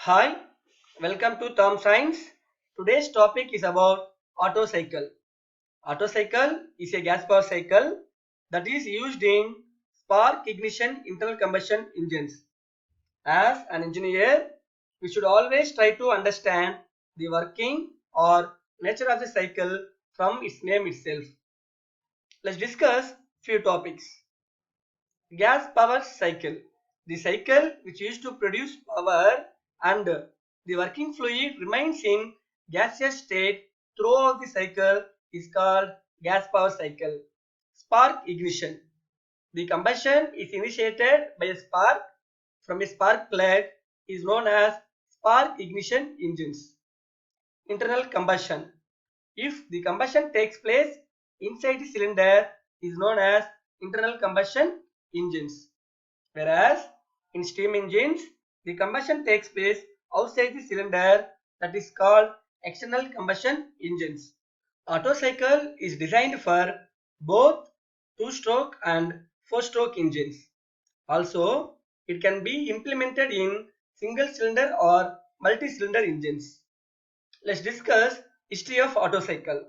Hi, welcome to Tom Science. Today's topic is about Otto cycle. Otto cycle is a gas power cycle that is used in spark ignition internal combustion engines. As an engineer, we should always try to understand the working or nature of the cycle from its name itself. Let's discuss few topics. Gas power cycle. The cycle which used to produce power and the working fluid remains in gaseous state throughout the cycle is called gas power cycle. Spark ignition. The combustion is initiated by a spark from a spark plug is known as spark ignition engines. Internal combustion. If the combustion takes place inside the cylinder is known as internal combustion engines. Whereas in steam engines, the combustion takes place outside the cylinder, that is called external combustion engines. Otto cycle is designed for both two-stroke and four-stroke engines. Also, it can be implemented in single-cylinder or multi-cylinder engines. Let's discuss history of Otto cycle.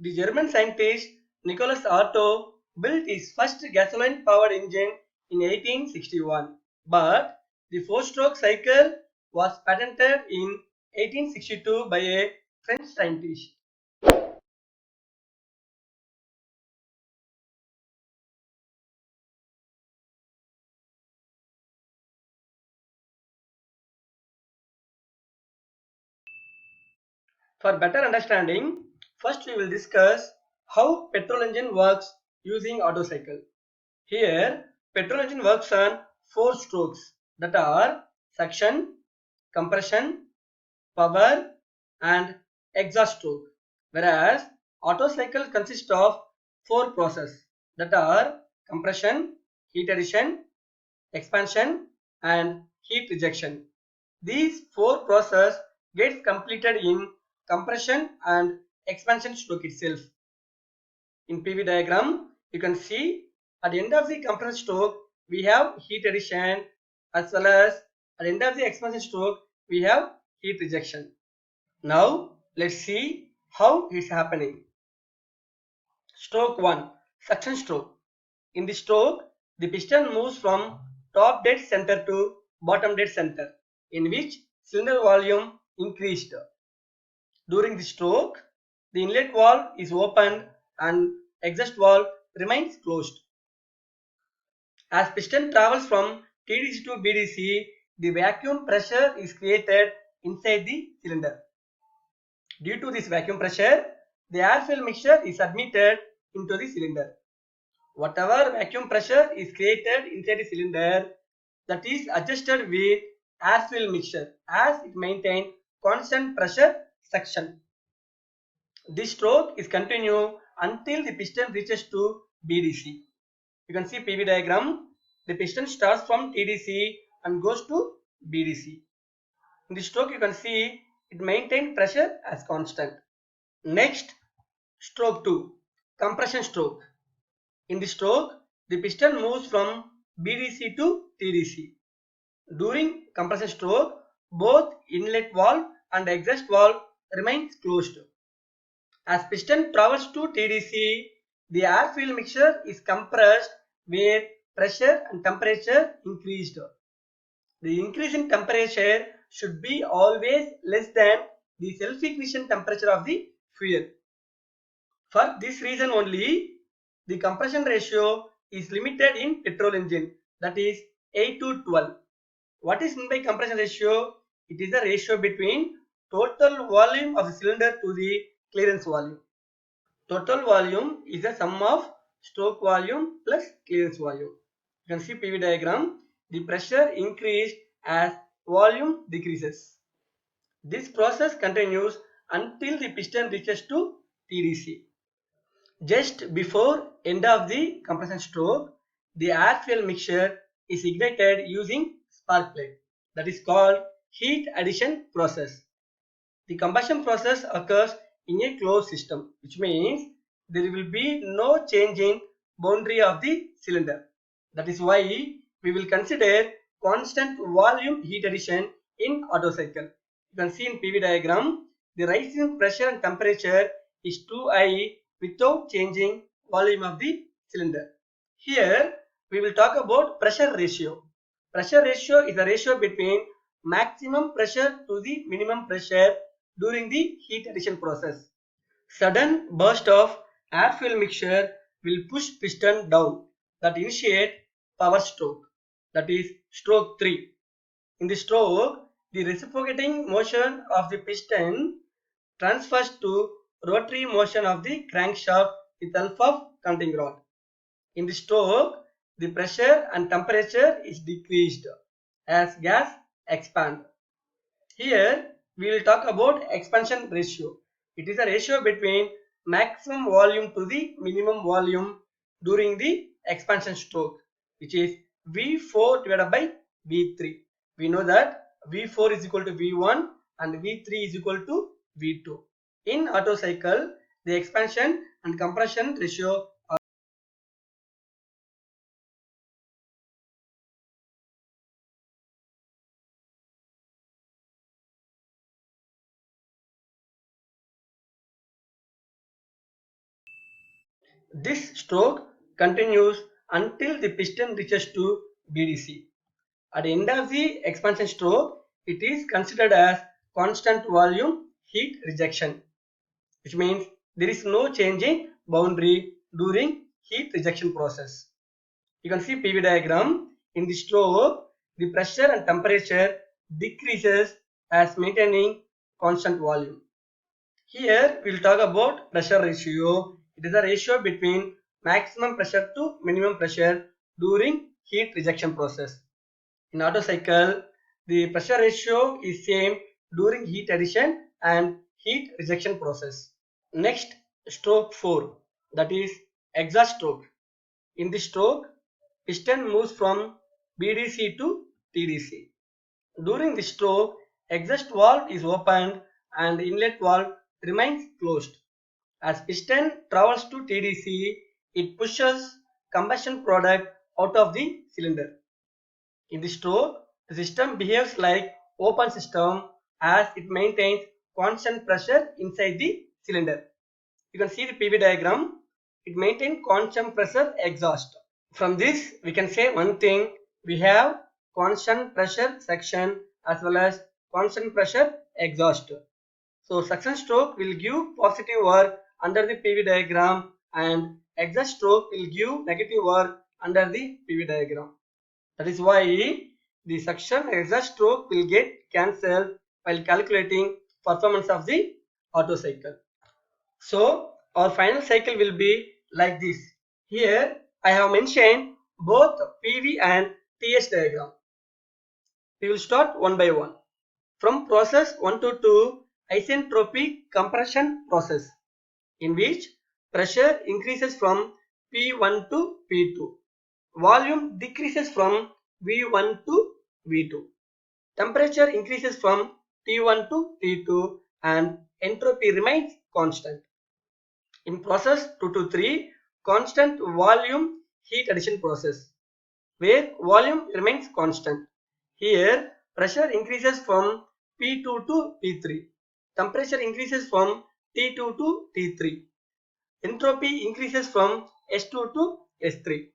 The German scientist Nicholas Otto built his first gasoline-powered engine in 1861, but the four-stroke cycle was patented in 1862 by a French scientist. For better understanding, first we will discuss how petrol engine works using Otto cycle. Here, petrol engine works on four strokes that are suction, compression, power and exhaust stroke, whereas Otto cycle consists of four processes that are compression, heat addition, expansion and heat rejection. These four processes get completed in compression and expansion stroke itself. In PV diagram, you can see at the end of the compression stroke we have heat addition, as well as at the end of the expansion stroke we have heat rejection. Now let's see how it's happening. Stroke 1, suction stroke. In the stroke, the piston moves from top dead center to bottom dead center, in which cylinder volume increased. During the stroke, the inlet valve is opened and exhaust valve remains closed. As piston travels from TDC to BDC, the vacuum pressure is created inside the cylinder. Due to this vacuum pressure, the air-fuel mixture is admitted into the cylinder. Whatever vacuum pressure is created inside the cylinder, that is adjusted with air-fuel mixture as it maintains constant pressure suction. This stroke is continued until the piston reaches to BDC. You can see PV diagram. The piston starts from TDC and goes to BDC. In the stroke you can see it maintains pressure as constant. Next, stroke 2, compression stroke. In the stroke, the piston moves from BDC to TDC. During compression stroke, both inlet valve and exhaust valve remains closed. As piston travels to TDC, the air-fuel mixture is compressed where pressure and temperature increased. The increase in temperature should be always less than the self-ignition temperature of the fuel. For this reason only, the compression ratio is limited in petrol engine, that is 8 to 12. What is meant by compression ratio? It is the ratio between total volume of the cylinder to the clearance volume. Total volume is the sum of stroke volume plus clearance volume. You can see PV diagram. The pressure increased as volume decreases. This process continues until the piston reaches to TDC. Just before end of the compression stroke, the air-fuel mixture is ignited using spark plug. That is called heat addition process. The combustion process occurs in a closed system, which means there will be no change in boundary of the cylinder. That is why we will consider constant volume heat addition in Otto cycle. You can see in PV diagram, the rise in pressure and temperature is too high without changing volume of the cylinder. Here we will talk about pressure ratio. Pressure ratio is the ratio between maximum pressure to the minimum pressure during the heat addition process. Sudden burst of air-fuel mixture will push piston down, that initiate power stroke, that is stroke 3. In the stroke, the reciprocating motion of the piston transfers to rotary motion of the crankshaft with help of counting rod. In the stroke, the pressure and temperature is decreased as gas expands. Here we will talk about expansion ratio. It is a ratio between maximum volume to the minimum volume during the expansion stroke, which is V4 divided by V3. We know that V4 is equal to V1 and V3 is equal to V2. In Otto cycle, the expansion and compression ratio are this stroke continues until the piston reaches to BDC. At the end of the expansion stroke, it is considered as constant volume heat rejection, which means there is no changing boundary during heat rejection process. You can see PV diagram. In the stroke, the pressure and temperature decreases as maintaining constant volume. Here we will talk about pressure ratio. It is a ratio between maximum pressure to minimum pressure during heat rejection process. In Otto cycle, the pressure ratio is same during heat addition and heat rejection process. Next, stroke 4, that is exhaust stroke. In this stroke, piston moves from BDC to TDC. During this stroke, exhaust valve is opened and inlet valve remains closed. As piston travels to TDC, it pushes combustion product out of the cylinder. In the stroke, the system behaves like open system as it maintains constant pressure inside the cylinder. You can see the PV diagram. It maintains constant pressure exhaust. From this, we can say one thing. We have constant pressure section as well as constant pressure exhaust. So suction stroke will give positive work under the PV diagram and exhaust stroke will give negative work under the PV diagram. That is why the suction exhaust stroke will get cancelled while calculating performance of the Otto cycle. So our final cycle will be like this. Here I have mentioned both PV and TS diagram. We will start one by one. From process 1 to 2, isentropic compression process, in which pressure increases from P1 to P2. Volume decreases from V1 to V2. Temperature increases from T1 to T2 and entropy remains constant. In process 2 to 3, constant volume heat addition process, where volume remains constant. Here, pressure increases from P2 to P3. Temperature increases from T2 to T3. Entropy increases from S2 to S3.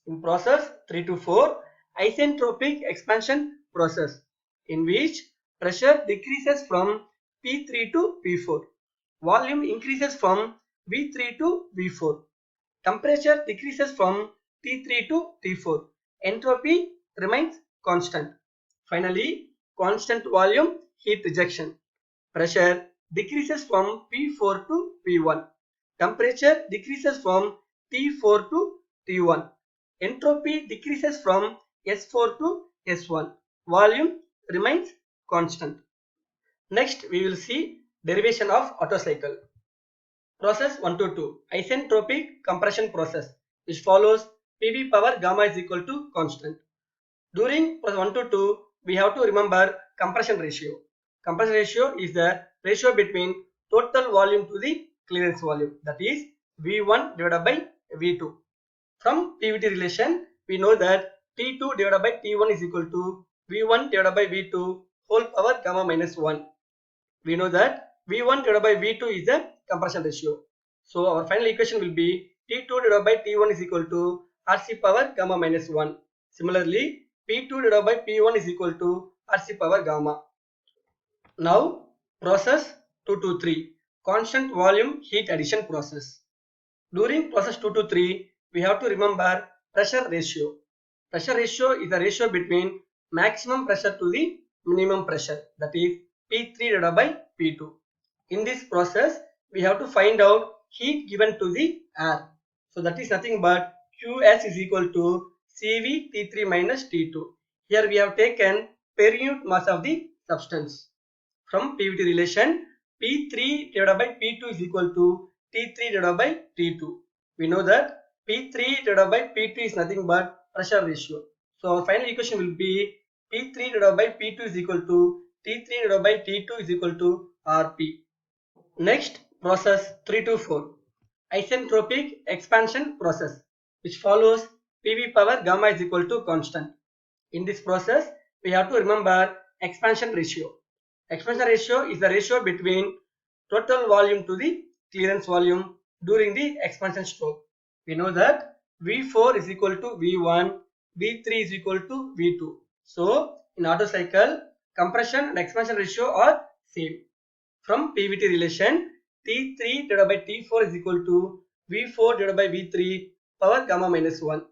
In process 3 to 4, isentropic expansion process, in which pressure decreases from P3 to P4. Volume increases from V3 to V4. Temperature decreases from T3 to T4. Entropy remains constant. Finally, constant volume heat rejection. Pressure decreases from P4 to P1. Temperature decreases from T4 to T1. Entropy decreases from S4 to S1. Volume remains constant. Next, we will see derivation of Otto cycle. Process 1 to 2, isentropic compression process, which follows PV power gamma is equal to constant. During process 1 to 2, we have to remember compression ratio. Compression ratio is the ratio between total volume to the clearance volume, that is V1 divided by V2. From PVT relation, we know that T2 divided by T1 is equal to V1 divided by V2 whole power gamma minus 1. We know that V1 divided by V2 is the compression ratio. So our final equation will be T2 divided by T1 is equal to RC power gamma minus 1. Similarly, P2 divided by P1 is equal to RC power gamma. Now process 223, constant volume heat addition process. During process 2 to 3, we have to remember pressure ratio. Pressure ratio is the ratio between maximum pressure to the minimum pressure, that is P3 divided by P2. In this process, we have to find out heat given to the air. So that is nothing but Qs is equal to Cv T3 minus T2. Here we have taken per unit mass of the substance. From PVT relation, P3 divided by P2 is equal to T3 divided by T2. We know that P3 divided by P2 is nothing but pressure ratio. So our final equation will be P3 divided by P2 is equal to T3 divided by T2 is equal to Rp. Next, process 3 to 4, isentropic expansion process, which follows PV power gamma is equal to constant. In this process, we have to remember expansion ratio. Expansion ratio is the ratio between total volume to the clearance volume during the expansion stroke. We know that V4 is equal to V1, V3 is equal to V2. So, in Otto cycle, compression and expansion ratio are same. From PVT relation, T3 divided by T4 is equal to V4 divided by V3 power gamma minus 1.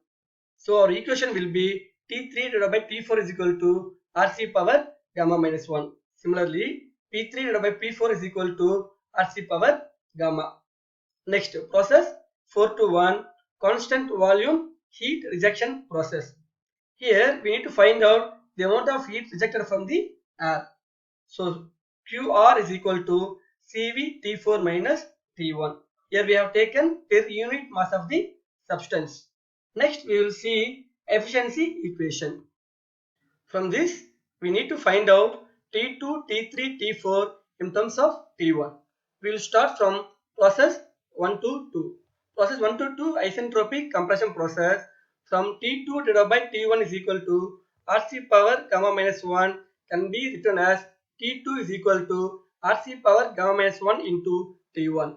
So our equation will be T3 divided by T4 is equal to RC power gamma minus 1. Similarly, P3 divided by P4 is equal to RC power gamma. Next, process 4 to 1, constant volume heat rejection process. Here we need to find out the amount of heat rejected from the air. So QR is equal to Cv T4 minus T1. Here we have taken per unit mass of the substance. Next we will see efficiency equation. From this we need to find out T2, T3, T4 in terms of T1. We will start from process 1 to 2. Process 1 to 2 isentropic compression process. From T2 divided by T1 is equal to RC power gamma minus 1 can be written as T2 is equal to RC power gamma minus 1 into T1.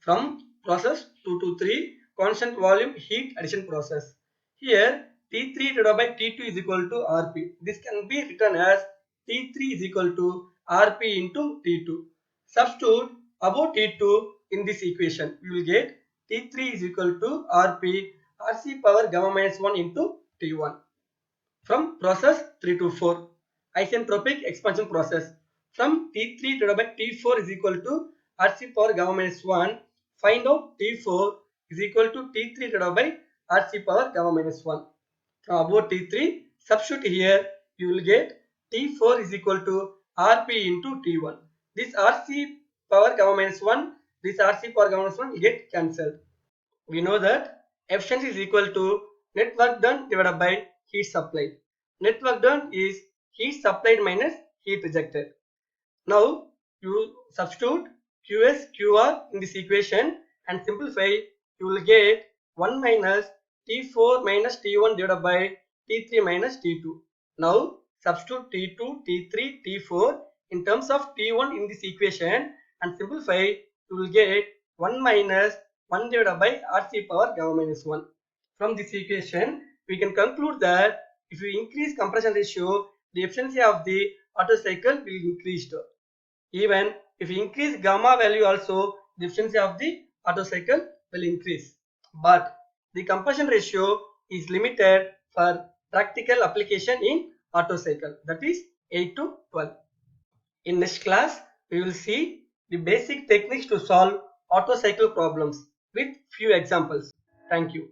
From process 2 to 3, constant volume heat addition process. Here T3 divided by T2 is equal to Rp. This can be written as T3 is equal to Rp into T2. Substitute above T2 in this equation. We will get T3 is equal to Rp RC power gamma minus 1 into T1. From process 3 to 4, isentropic expansion process. From T3 divided by T4 is equal to RC power gamma minus 1, find out T4 is equal to T3 divided by RC power gamma minus 1. From above T3, substitute here, you will get T4 is equal to Rp into T1. This RC power gamma minus 1, this RC power gamma minus 1 will get cancelled. We know that efficiency is equal to net work done divided by heat supplied. Net work done is heat supplied minus heat rejected. Now you substitute Qs, Qr in this equation and simplify, you will get 1 minus T4 minus T1 divided by T3 minus T2. Now substitute T2, T3, T4 in terms of T1 in this equation and simplify, you will get 1 minus 1 divided by RC power gamma minus 1. From this equation, we can conclude that if you increase compression ratio, the efficiency of the Otto cycle will increase. Even if you increase gamma value also, the efficiency of the Otto cycle will increase. But the compression ratio is limited for practical application in Otto cycle, that is 8 to 12. In next class, we will see the basic techniques to solve Otto cycle problems with few examples. Thank you.